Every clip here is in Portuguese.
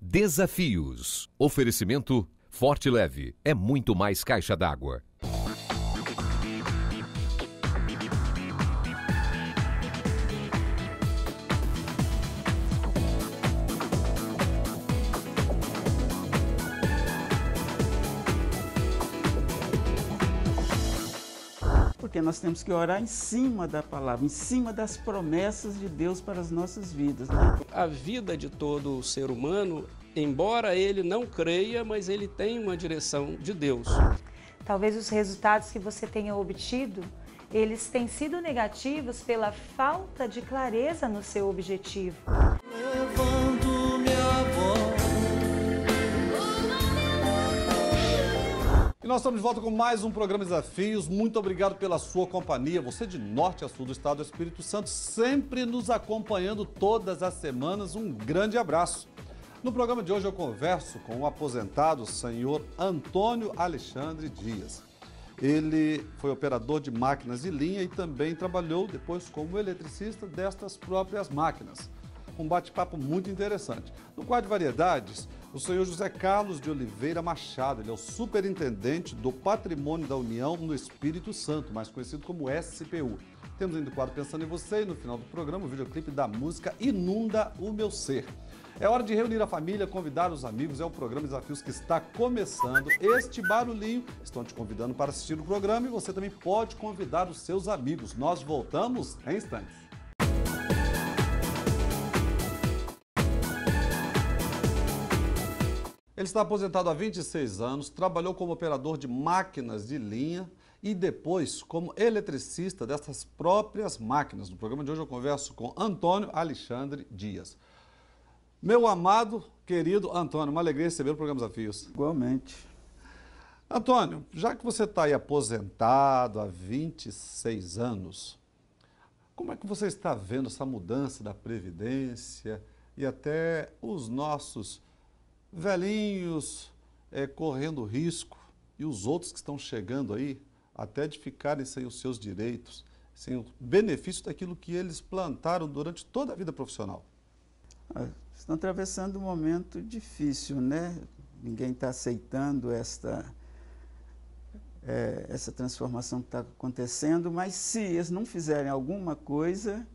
Desafios. Oferecimento Forte Leve. É muito mais caixa d'água. Porque nós temos que orar em cima da palavra, em cima das promessas de Deus para as nossas vidas, né? A vida de todo ser humano, embora ele não creia, mas ele tem uma direção de Deus. Talvez os resultados que você tenha obtido, eles têm sido negativos pela falta de clareza no seu objetivo. Levando minha voz. E nós estamos de volta com mais um programa Desafios. Muito obrigado pela sua companhia. Você de norte a sul do estado do Espírito Santo, sempre nos acompanhando todas as semanas. Um grande abraço. No programa de hoje eu converso com o aposentado senhor Antônio Alexandre Dias. Ele foi operador de máquinas de linha e também trabalhou depois como eletricista destas próprias máquinas. Um bate-papo muito interessante. No quadro de variedades, o senhor José Carlos de Oliveira Machado, ele é o superintendente do Patrimônio da União no Espírito Santo, mais conhecido como SPU. Temos ainda o quadro Pensando em Você e no final do programa o videoclipe da música Inunda o Meu Ser. É hora de reunir a família, convidar os amigos, é o programa Desafios que está começando. Este barulhinho, estão te convidando para assistir o programa e você também pode convidar os seus amigos. Nós voltamos em instantes. Ele está aposentado há 26 anos, trabalhou como operador de máquinas de linha e depois como eletricista dessas próprias máquinas. No programa de hoje eu converso com Antônio Alexandre Dias. Meu amado, querido Antônio, uma alegria receber o programa Desafios. Igualmente. Antônio, já que você está aí aposentado há 26 anos, como é que você está vendo essa mudança da Previdência e até os nossos velhinhos correndo risco e os outros que estão chegando aí até de ficarem sem os seus direitos, sem o benefício daquilo que eles plantaram durante toda a vida profissional? Estão atravessando um momento difícil, né? Ninguém está aceitando essa transformação que está acontecendo, mas se eles não fizerem alguma coisa,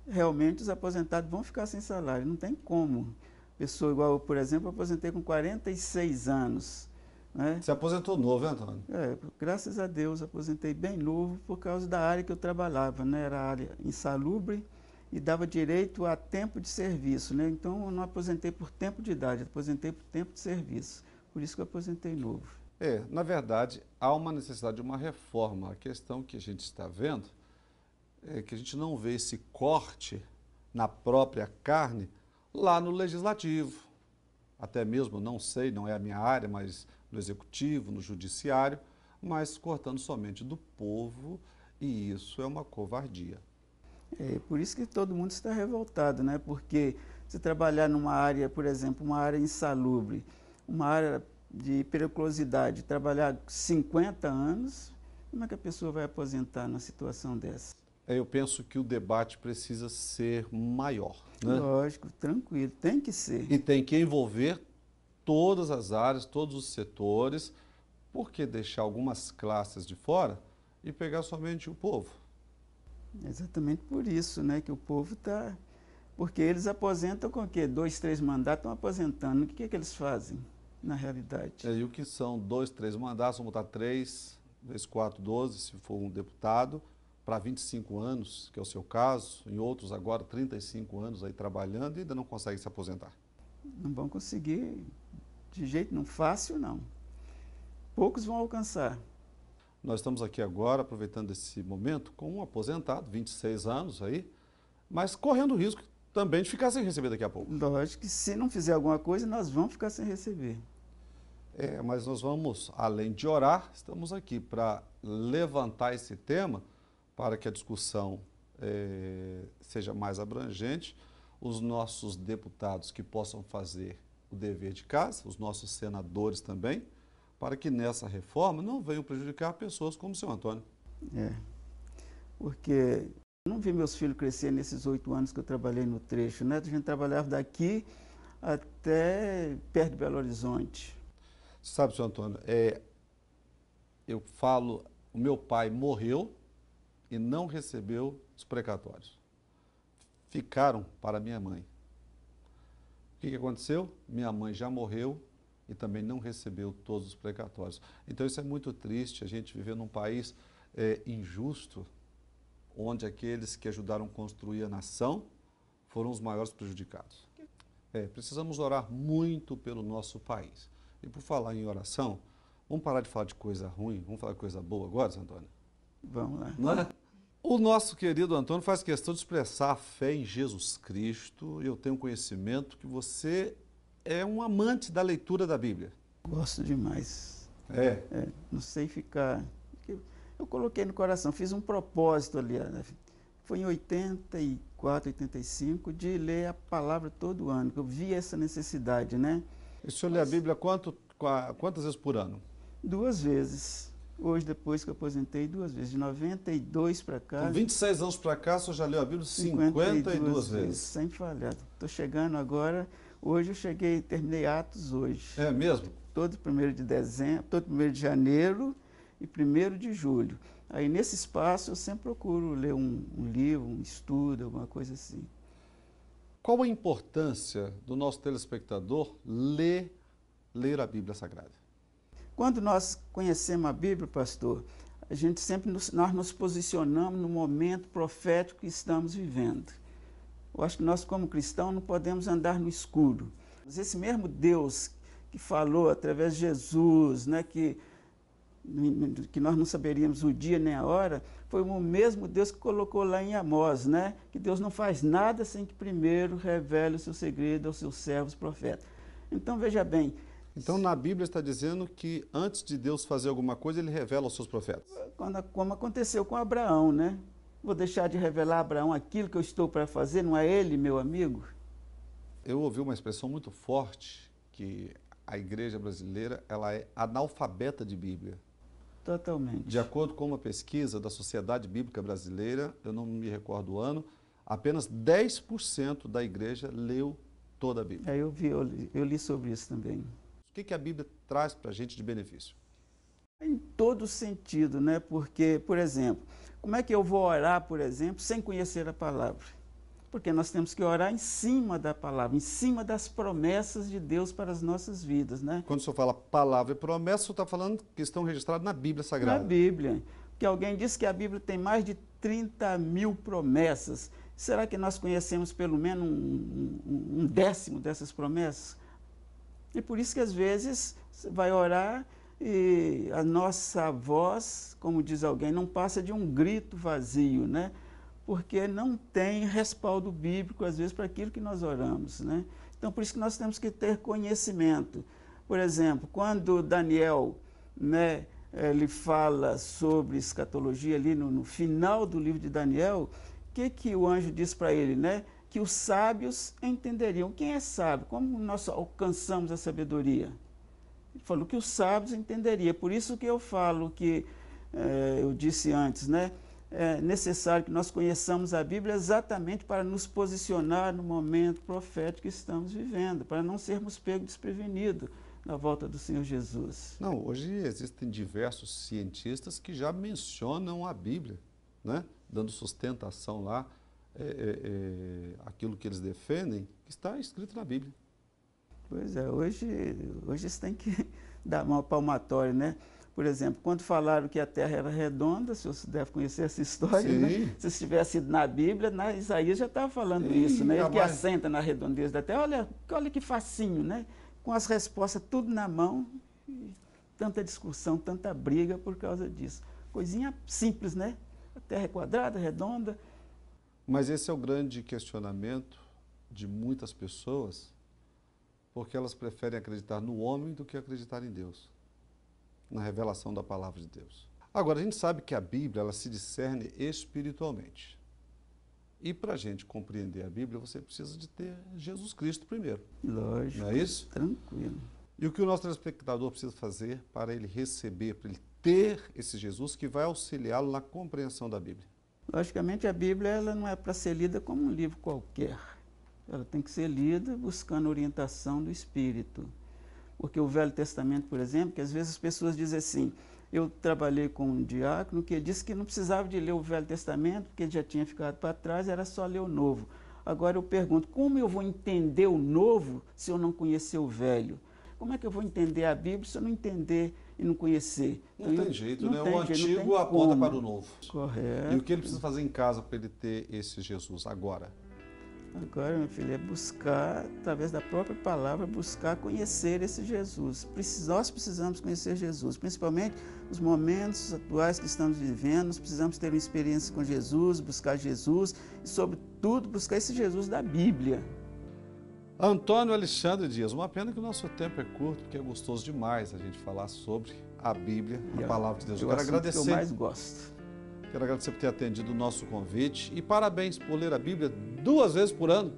realmente os aposentados vão ficar sem salário, não tem como. Pessoa igual eu, por exemplo, aposentei com 46 anos. Né? Você aposentou novo, hein, Antônio? Graças a Deus, aposentei bem novo por causa da área que eu trabalhava, né? Era área insalubre e dava direito a tempo de serviço, né? Então eu não aposentei por tempo de idade, aposentei por tempo de serviço. Por isso que eu aposentei novo. Na verdade, há uma necessidade de uma reforma. A questão que a gente está vendo é que a gente não vê esse corte na própria carne lá no Legislativo, até mesmo, não sei, não é a minha área, mas no Executivo, no Judiciário, mas cortando somente do povo, e isso é uma covardia. Por isso que todo mundo está revoltado, né? Porque se trabalhar numa área, por exemplo, uma área insalubre, uma área de periculosidade, trabalhar 50 anos, como é que a pessoa vai aposentar numa situação dessa? Eu penso que o debate precisa ser maior, né? Lógico, tranquilo, tem que ser. E tem que envolver todas as áreas, todos os setores, por que deixar algumas classes de fora e pegar somente o povo? Exatamente por isso, né, que o povo está... Porque eles aposentam com o quê? 2, 3 mandatos, estão aposentando. O que é que eles fazem, na realidade? E o que são 2, 3 mandatos? Vamos botar 3, vezes 4, 12, se for um deputado, para 25 anos, que é o seu caso, em outros agora 35 anos aí trabalhando e ainda não conseguem se aposentar. Não vão conseguir de jeito não fácil, não. Poucos vão alcançar. Nós estamos aqui agora, aproveitando esse momento, com um aposentado, 26 anos aí, mas correndo o risco também de ficar sem receber daqui a pouco. Lógico que se não fizer alguma coisa, nós vamos ficar sem receber. Mas nós vamos, além de orar, estamos aqui para levantar esse tema para que a discussão seja mais abrangente, os nossos deputados que possam fazer o dever de casa, os nossos senadores também, para que nessa reforma não venham prejudicar pessoas como o senhor Antônio. Porque eu não vi meus filhos crescer nesses 8 anos que eu trabalhei no trecho, né? A gente trabalhava daqui até perto de Belo Horizonte. Sabe, senhor Antônio, eu falo, o meu pai morreu e não recebeu os precatórios. Ficaram para minha mãe. O que aconteceu? Minha mãe já morreu e também não recebeu todos os precatórios. Então isso é muito triste, a gente viver num país injusto, onde aqueles que ajudaram a construir a nação foram os maiores prejudicados. Precisamos orar muito pelo nosso país. E por falar em oração, vamos parar de falar de coisa ruim, vamos falar de coisa boa agora, Zé Antônio? Vamos lá. Não é? O nosso querido Antônio faz questão de expressar a fé em Jesus Cristo. Eu tenho conhecimento que você é um amante da leitura da Bíblia. Gosto demais. É. Não sei ficar... Eu coloquei no coração, fiz um propósito ali, né? Foi em 84, 85, de ler a palavra todo ano, que eu vi essa necessidade, né? E o senhor lê a Bíblia quantas vezes por ano? 2 vezes. Hoje, depois que eu aposentei, 2 vezes. De 92 para cá... Com 26 anos para cá, o senhor já leu a Bíblia 52 vezes. Sem falhar. Estou chegando agora... Hoje eu cheguei, terminei Atos hoje. É mesmo? Todo 1º de dezembro, todo 1º de janeiro e 1º de julho. Aí nesse espaço eu sempre procuro ler um livro, um estudo, alguma coisa assim. Qual a importância do nosso telespectador ler a Bíblia Sagrada? Quando nós conhecemos a Bíblia, pastor, a gente sempre nós nos posicionamos no momento profético que estamos vivendo. Eu acho que nós, como cristãos, não podemos andar no escuro. Esse mesmo Deus que falou através de Jesus, né, que nós não saberíamos o dia nem a hora, foi o mesmo Deus que colocou lá em Amós, né, que Deus não faz nada sem que primeiro revele o seu segredo aos seus servos profetas. Então, veja bem... Então, na Bíblia está dizendo que antes de Deus fazer alguma coisa, ele revela aos seus profetas. Como aconteceu com Abraão, né? Vou deixar de revelar a Abraão aquilo que eu estou para fazer, não é ele, meu amigo? Eu ouvi uma expressão muito forte, que a igreja brasileira ela é analfabeta de Bíblia. Totalmente. De acordo com uma pesquisa da Sociedade Bíblica Brasileira, eu não me recordo o ano, apenas 10% da igreja leu toda a Bíblia. Eu li sobre isso também. O que a Bíblia traz para a gente de benefício? Em todo sentido, né? Porque, por exemplo, como é que eu vou orar, por exemplo, sem conhecer a palavra? Porque nós temos que orar em cima da palavra, em cima das promessas de Deus para as nossas vidas, né? Quando o senhor fala palavra e promessa, o senhor está falando que estão registrados na Bíblia Sagrada. Na Bíblia. Porque alguém disse que a Bíblia tem mais de 30.000 promessas. Será que nós conhecemos pelo menos um décimo dessas promessas? E por isso que às vezes você vai orar e a nossa voz, como diz alguém, não passa de um grito vazio, né? Porque não tem respaldo bíblico, às vezes, para aquilo que nós oramos, né? Então, por isso que nós temos que ter conhecimento. Por exemplo, quando Daniel, né, ele fala sobre escatologia ali no final do livro de Daniel, o que o anjo diz para ele, né? Que os sábios entenderiam. Quem é sábio? Como nós alcançamos a sabedoria? Ele falou que os sábios entenderiam. Por isso que eu falo que, eu disse antes, né? É necessário que nós conheçamos a Bíblia exatamente para nos posicionar no momento profético que estamos vivendo, para não sermos pegos desprevenidos na volta do Senhor Jesus. Não, hoje existem diversos cientistas que já mencionam a Bíblia, né? Dando sustentação lá, aquilo que eles defendem, que está escrito na Bíblia. Pois é, hoje você tem que dar uma palmatória, né? Por exemplo, quando falaram que a Terra era redonda, o senhor deve conhecer essa história, né? Se tivesse sido na Bíblia, Isaías já estava falando isso, né? Ele que assenta na redondeza da Terra. Olha que facinho, né? Com as respostas tudo na mão, e tanta discussão, tanta briga por causa disso. Coisinha simples, né? A Terra é quadrada, redonda. Mas esse é o grande questionamento de muitas pessoas, porque elas preferem acreditar no homem do que acreditar em Deus, na revelação da palavra de Deus. Agora, a gente sabe que a Bíblia ela se discerne espiritualmente. E para a gente compreender a Bíblia, você precisa de ter Jesus Cristo primeiro. Lógico. Não é isso? Tranquilo. E o que o nosso telespectador precisa fazer para ele receber, para ele ter esse Jesus que vai auxiliá-lo na compreensão da Bíblia? Logicamente, a Bíblia ela não é para ser lida como um livro qualquer. Ela tem que ser lida buscando a orientação do Espírito. Porque o Velho Testamento, por exemplo, que às vezes as pessoas dizem assim, eu trabalhei com um diácono que disse que não precisava de ler o Velho Testamento, porque já tinha ficado para trás, era só ler o Novo. Agora eu pergunto, como eu vou entender o Novo se eu não conhecer o Velho? Como é que eu vou entender a Bíblia se eu não entender e não conhecer? Não então, tem jeito, não né? tem O jeito, não antigo tem aponta como. para o novo. Correto. E o que ele precisa fazer em casa para ele ter esse Jesus agora? Agora, meu filho, é buscar, através da própria palavra, buscar conhecer esse Jesus. Nós precisamos conhecer Jesus, principalmente os momentos atuais que estamos vivendo. Nós precisamos ter uma experiência com Jesus, buscar Jesus e, sobretudo, buscar esse Jesus da Bíblia. Antônio Alexandre Dias, uma pena que o nosso tempo é curto, porque é gostoso demais a gente falar sobre a Bíblia, a palavra de Deus. Eu quero agradecer. Que eu mais gosto. Quero agradecer por ter atendido o nosso convite e parabéns por ler a Bíblia 2 vezes por ano.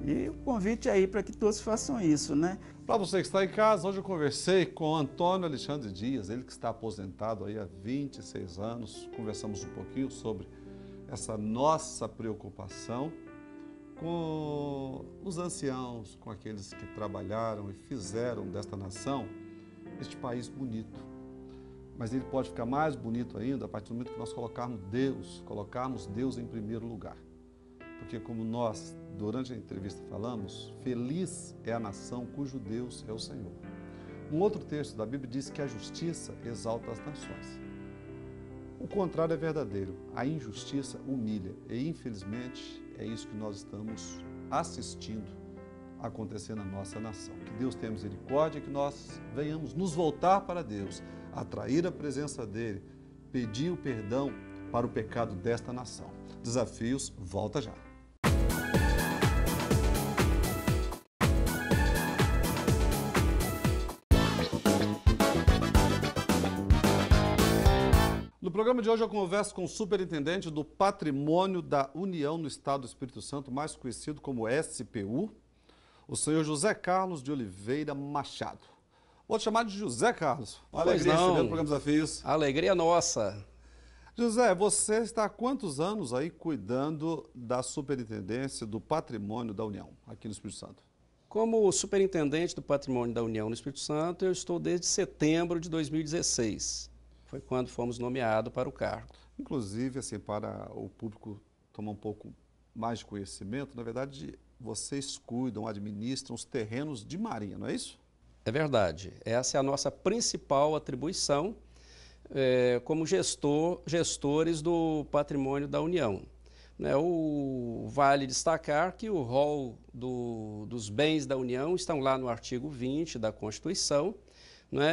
E o convite aí para que todos façam isso, né? Para você que está em casa, hoje eu conversei com Antônio Alexandre Dias, ele que está aposentado aí há 26 anos. Conversamos um pouquinho sobre essa nossa preocupação com os anciãos, com aqueles que trabalharam e fizeram desta nação este país bonito. Mas ele pode ficar mais bonito ainda a partir do momento que nós colocarmos Deus em primeiro lugar. Porque como nós, durante a entrevista falamos, feliz é a nação cujo Deus é o Senhor. Um outro texto da Bíblia diz que a justiça exalta as nações. O contrário é verdadeiro, a injustiça humilha e infelizmente é isso que nós estamos assistindo acontecer na nossa nação. Que Deus tenha misericórdia e que nós venhamos nos voltar para Deus, atrair a presença dEle, pedir o perdão para o pecado desta nação. Desafios, volta já. No programa de hoje eu converso com o superintendente do Patrimônio da União no Estado do Espírito Santo, mais conhecido como SPU, o senhor José Carlos de Oliveira Machado. Vou te chamar de José Carlos. Uma alegria receber no programa Desafios. Alegria nossa. José, você está há quantos anos aí cuidando da superintendência do Patrimônio da União, aqui no Espírito Santo? Como superintendente do Patrimônio da União no Espírito Santo, eu estou desde setembro de 2016. Foi quando fomos nomeados para o cargo. Inclusive, assim, para o público tomar um pouco mais de conhecimento, na verdade, vocês cuidam, administram os terrenos de Marinha, não é isso? É verdade. Essa é a nossa principal atribuição como gestores do Patrimônio da União. Vale destacar que o rol dos bens da União estão lá no artigo 20 da Constituição,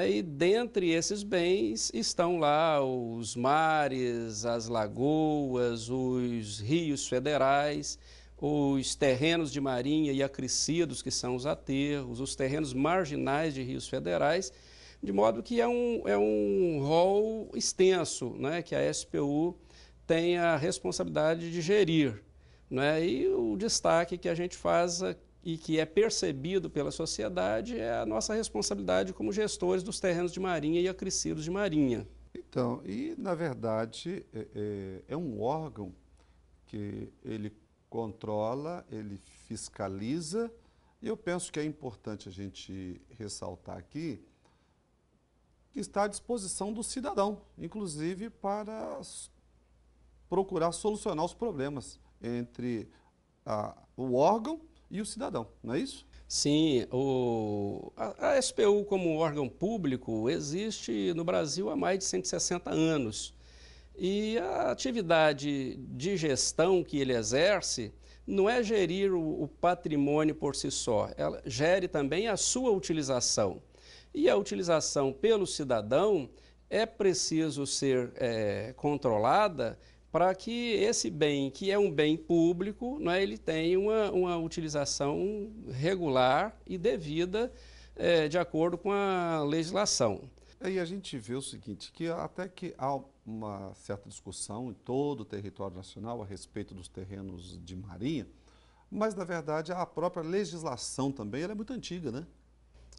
e dentre esses bens estão lá os mares, as lagoas, os rios federais, os terrenos de marinha e acrescidos, que são os aterros, os terrenos marginais de rios federais, de modo que é um rol extenso, que a SPU tem a responsabilidade de gerir. E o destaque que a gente faz e que é percebido pela sociedade é a nossa responsabilidade como gestores dos terrenos de marinha e acrescidos de marinha. Então, e na verdade é um órgão que ele controla, ele fiscaliza, e eu penso que é importante a gente ressaltar aqui que está à disposição do cidadão, inclusive para procurar solucionar os problemas entre o órgão e o cidadão, não é isso? Sim, a SPU como órgão público existe no Brasil há mais de 160 anos. E a atividade de gestão que ele exerce não é gerir o patrimônio por si só, ela gere também a sua utilização. E a utilização pelo cidadão é preciso ser controlada para que esse bem, que é um bem público, ele tenha uma utilização regular e devida de acordo com a legislação. E a gente vê o seguinte, que até que há uma certa discussão em todo o território nacional a respeito dos terrenos de marinha, mas, na verdade, a própria legislação também ela é muito antiga, né?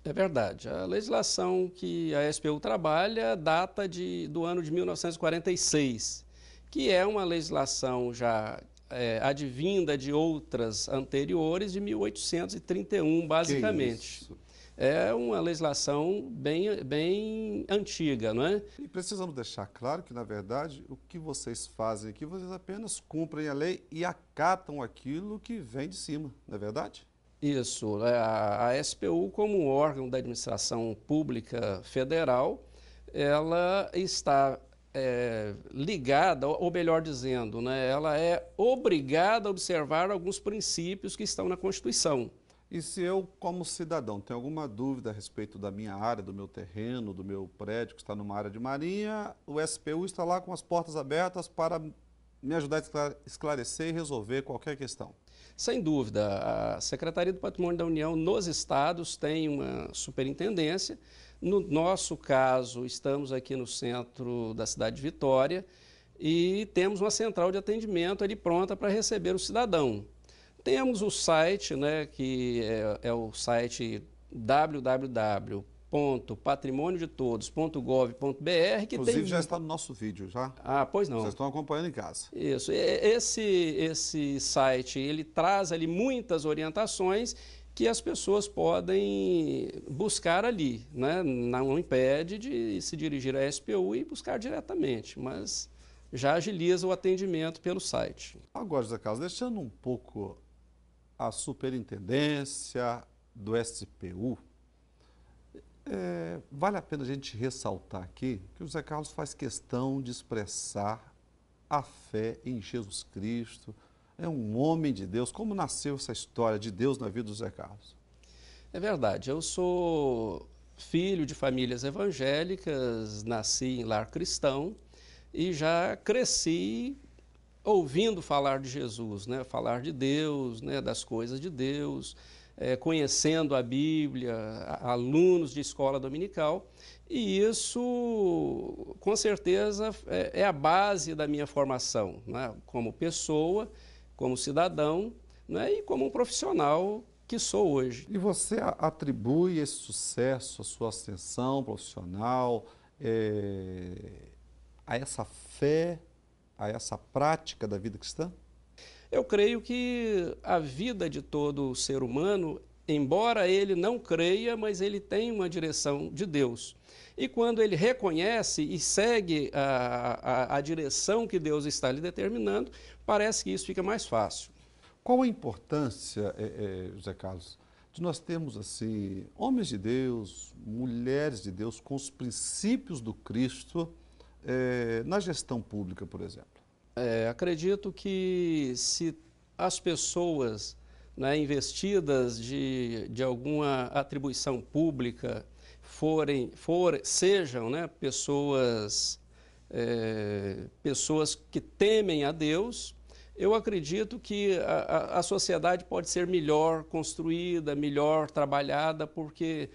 É verdade. A legislação que a SPU trabalha data do ano de 1946, que é uma legislação já advinda de outras anteriores, de 1831, basicamente. É uma legislação bem antiga, não é? E precisamos deixar claro que, na verdade, o que vocês fazem aqui, vocês apenas cumprem a lei e acatam aquilo que vem de cima, não é verdade? Isso. A SPU, como órgão da administração pública federal, ela está ligada, ou melhor dizendo, né, ela é obrigada a observar alguns princípios que estão na Constituição. E se eu, como cidadão, tenho alguma dúvida a respeito da minha área, do meu terreno, do meu prédio que está numa área de marinha, o SPU está lá com as portas abertas para me ajudar a esclarecer e resolver qualquer questão. Sem dúvida, a Secretaria do Patrimônio da União nos estados tem uma superintendência. No nosso caso, estamos aqui no centro da cidade de Vitória e temos uma central de atendimento ali pronta para receber o cidadão. Temos o site, né, que é o site www.patrimoniodetodos.gov.br, que inclusive já está no nosso vídeo, já? Ah, pois não. Vocês estão acompanhando em casa. Isso. Esse site, ele traz ali muitas orientações que as pessoas podem buscar ali, né? Não impede de se dirigir à SPU e buscar diretamente, mas já agiliza o atendimento pelo site. Agora, José Carlos, deixando um pouco a superintendência do SPU, vale a pena a gente ressaltar aqui que o José Carlos faz questão de expressar a fé em Jesus Cristo. É um homem de Deus. Como nasceu essa história de Deus na vida do José Carlos? É verdade, eu sou filho de famílias evangélicas, nasci em lar cristão e já cresci ouvindo falar de Jesus, né? Falar de Deus, né? Das coisas de Deus, conhecendo a Bíblia, alunos de escola dominical, e isso, com certeza, é a base da minha formação, né? Como pessoa, como cidadão, né? E como um profissional que sou hoje. E você atribui esse sucesso, a sua ascensão profissional, a essa fé, a essa prática da vida cristã? Eu creio que a vida de todo ser humano, embora ele não creia, mas ele tem uma direção de Deus. E quando ele reconhece e segue a direção que Deus está lhe determinando, parece que isso fica mais fácil. Qual a importância, José Carlos, de nós termos assim, homens de Deus, mulheres de Deus, com os princípios do Cristo na gestão pública, por exemplo? Acredito que se as pessoas, né, investidas de alguma atribuição pública sejam, né, pessoas que temem a Deus, eu acredito que a sociedade pode ser melhor construída, melhor trabalhada, porque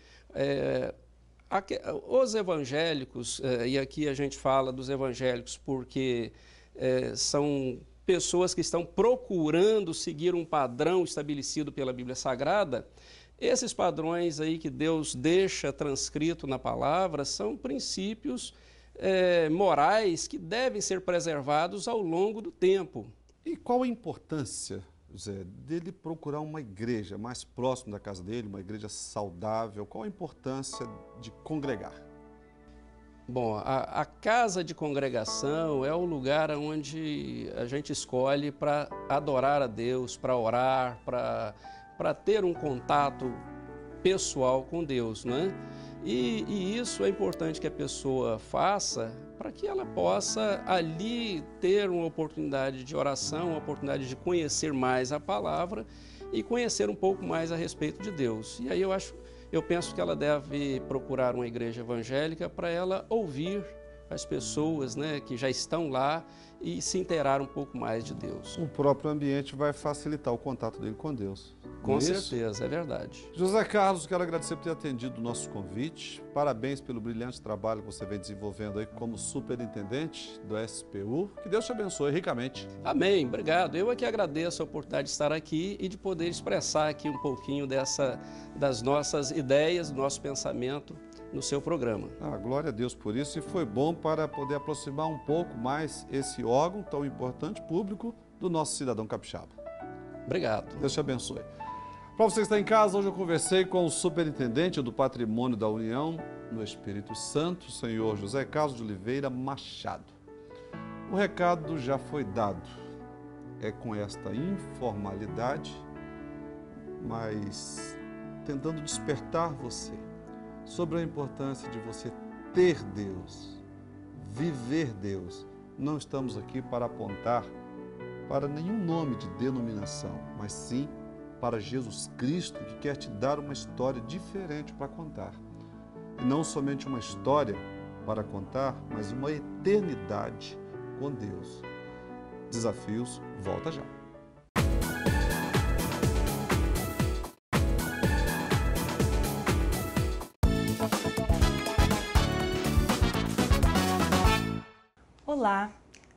os evangélicos, e aqui a gente fala dos evangélicos porque são pessoas que estão procurando seguir um padrão estabelecido pela Bíblia Sagrada. Esses padrões aí que Deus deixa transcrito na palavra são princípios morais que devem ser preservados ao longo do tempo. E qual a importância, Zé, dele procurar uma igreja mais próxima da casa dele, uma igreja saudável? Qual a importância de congregar? Bom, a casa de congregação é o lugar onde a gente escolhe para adorar a Deus, para orar, para ter um contato pessoal com Deus, né? E isso é importante que a pessoa faça para que ela possa ali ter uma oportunidade de oração, uma oportunidade de conhecer mais a palavra e conhecer um pouco mais a respeito de Deus. E aí eu penso que ela deve procurar uma igreja evangélica para ela ouvir as pessoas, né, que já estão lá e se inteirar um pouco mais de Deus. O próprio ambiente vai facilitar o contato dele com Deus. Com certeza, é verdade. José Carlos, quero agradecer por ter atendido o nosso convite. Parabéns pelo brilhante trabalho que você vem desenvolvendo aí como superintendente do SPU. Que Deus te abençoe ricamente. Amém, obrigado. Eu é que agradeço a oportunidade de estar aqui e de poder expressar aqui um pouquinho das nossas ideias, do nosso pensamento no seu programa. Glória a Deus por isso, e foi bom para poder aproximar um pouco mais esse órgão tão importante, público, do nosso cidadão capixaba. Obrigado. Deus te abençoe. Para você que está em casa, hoje eu conversei com o superintendente do Patrimônio da União no Espírito Santo, o senhor José Carlos de Oliveira Machado. O recado já foi dado. É com esta informalidade, mas tentando despertar você sobre a importância de você ter Deus, viver Deus. Não estamos aqui para apontar para nenhum nome de denominação, mas sim para Jesus Cristo, que quer te dar uma história diferente para contar. E não somente uma história para contar, mas uma eternidade com Deus. Desafios, volta já. Olá,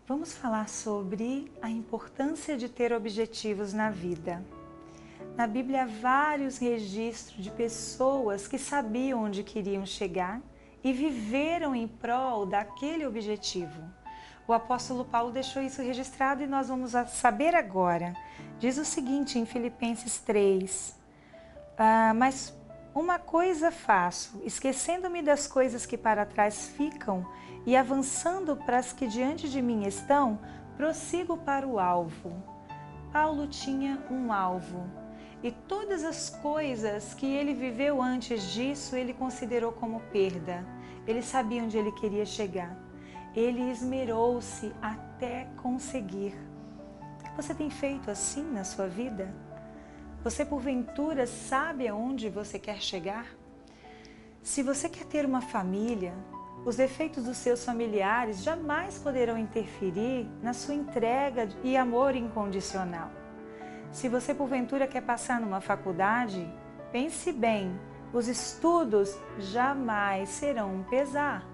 vamos falar sobre a importância de ter objetivos na vida. Na Bíblia há vários registros de pessoas que sabiam onde queriam chegar e viveram em prol daquele objetivo. O apóstolo Paulo deixou isso registrado e nós vamos saber agora. Diz o seguinte em Filipenses 3, mas uma coisa faço, esquecendo-me das coisas que para trás ficam e avançando para as que diante de mim estão, prossigo para o alvo. Paulo tinha um alvo. E todas as coisas que ele viveu antes disso, ele considerou como perda. Ele sabia onde ele queria chegar. Ele esmerou-se até conseguir. Você tem feito assim na sua vida? Você, porventura, sabe aonde você quer chegar? Se você quer ter uma família, os defeitos dos seus familiares jamais poderão interferir na sua entrega e amor incondicional. Se você porventura quer passar numa faculdade, pense bem, os estudos jamais serão um pesar,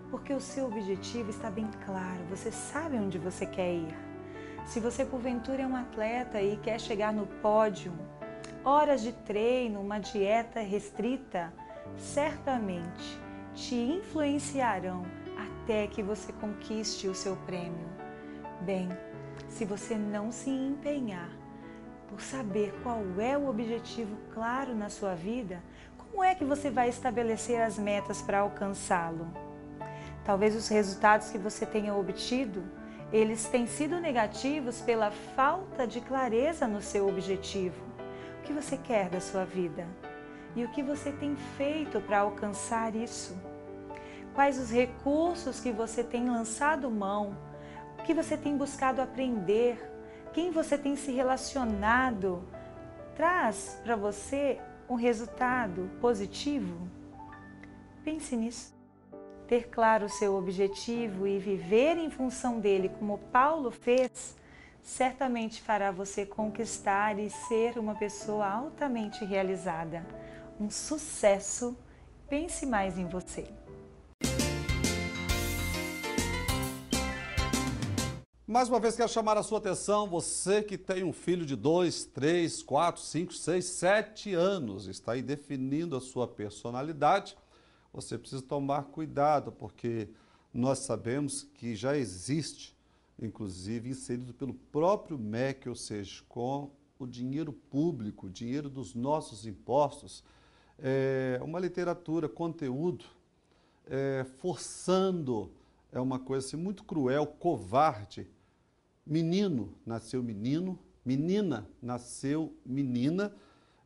porque o seu objetivo está bem claro, você sabe onde você quer ir. Se você porventura é um atleta e quer chegar no pódio, horas de treino, uma dieta restrita, certamente te influenciarão até que você conquiste o seu prêmio. Bem, se você não se empenhar por saber qual é o objetivo claro na sua vida, como é que você vai estabelecer as metas para alcançá-lo? Talvez os resultados que você tenha obtido, eles têm sido negativos pela falta de clareza no seu objetivo. O que você quer da sua vida? E o que você tem feito para alcançar isso? Quais os recursos que você tem lançado mão? O que você tem buscado aprender? Quem você tem se relacionado traz para você um resultado positivo? Pense nisso. Ter claro o seu objetivo e viver em função dele, como Paulo fez, certamente fará você conquistar e ser uma pessoa altamente realizada. Um sucesso. Pense mais em você. Mais uma vez quero chamar a sua atenção, você que tem um filho de 2, 3, 4, 5, 6, 7 anos, está aí definindo a sua personalidade, você precisa tomar cuidado, porque nós sabemos que já existe, inclusive inserido pelo próprio MEC, ou seja, com o dinheiro público, o dinheiro dos nossos impostos, uma literatura, conteúdo, forçando, é uma coisa assim, muito cruel, covarde. Menino nasceu menino, menina nasceu menina,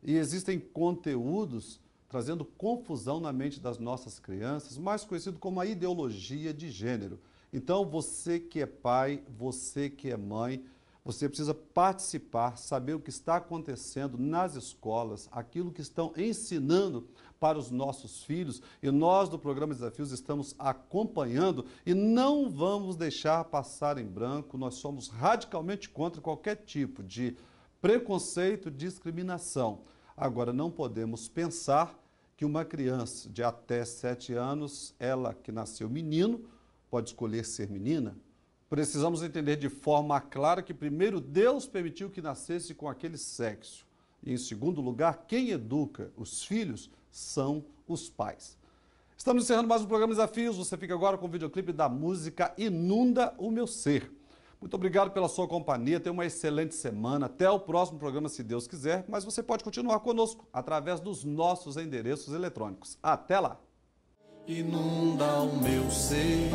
e existem conteúdos trazendo confusão na mente das nossas crianças, mais conhecido como a ideologia de gênero. Então, você que é pai, você que é mãe, você precisa participar, saber o que está acontecendo nas escolas, aquilo que estão ensinando para os nossos filhos, e nós do programa Desafios estamos acompanhando e não vamos deixar passar em branco. Nós somos radicalmente contra qualquer tipo de preconceito, discriminação. Agora, não podemos pensar que uma criança de até 7 anos, ela que nasceu menino, pode escolher ser menina. Precisamos entender de forma clara que primeiro Deus permitiu que nascesse com aquele sexo. E em segundo lugar, quem educa os filhos são os pais. Estamos encerrando mais um programa Desafios. Você fica agora com o videoclipe da música Inunda o Meu Ser. Muito obrigado pela sua companhia, tenha uma excelente semana, até o próximo programa, se Deus quiser, mas você pode continuar conosco através dos nossos endereços eletrônicos. Até lá! Inunda o meu ser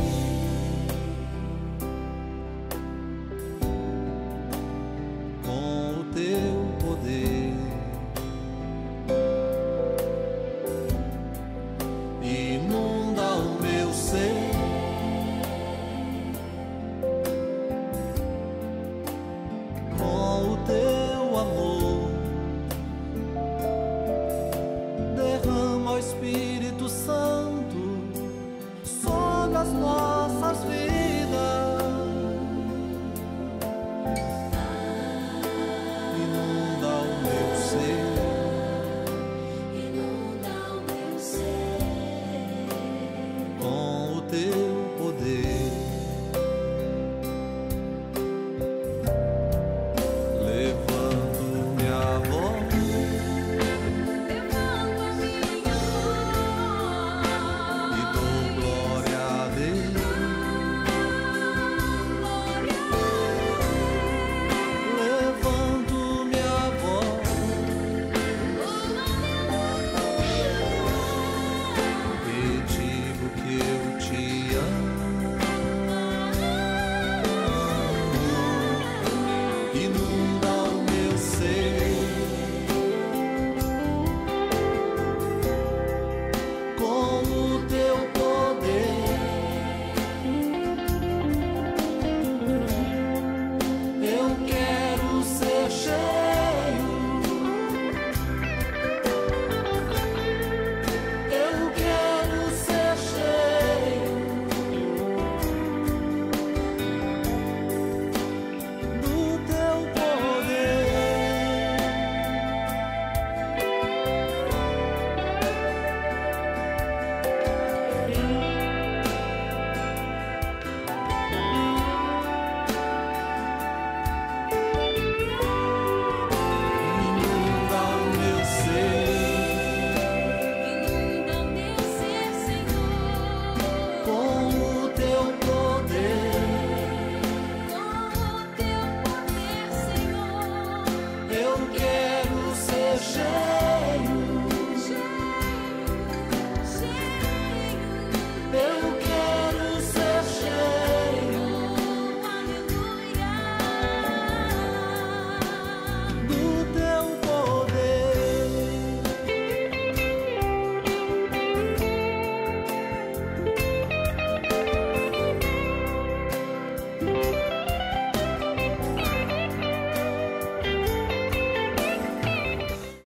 com o teu poder. Inunda o meu ser com o teu amor. Derrama o Espírito Santo sobre as nossas vidas. Inunda o meu ser. Inunda o meu ser com o teu poder. Levanto minha voz.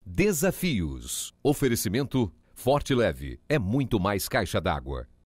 Desafios. Oferecimento Forte Leve é muito mais caixa d'água.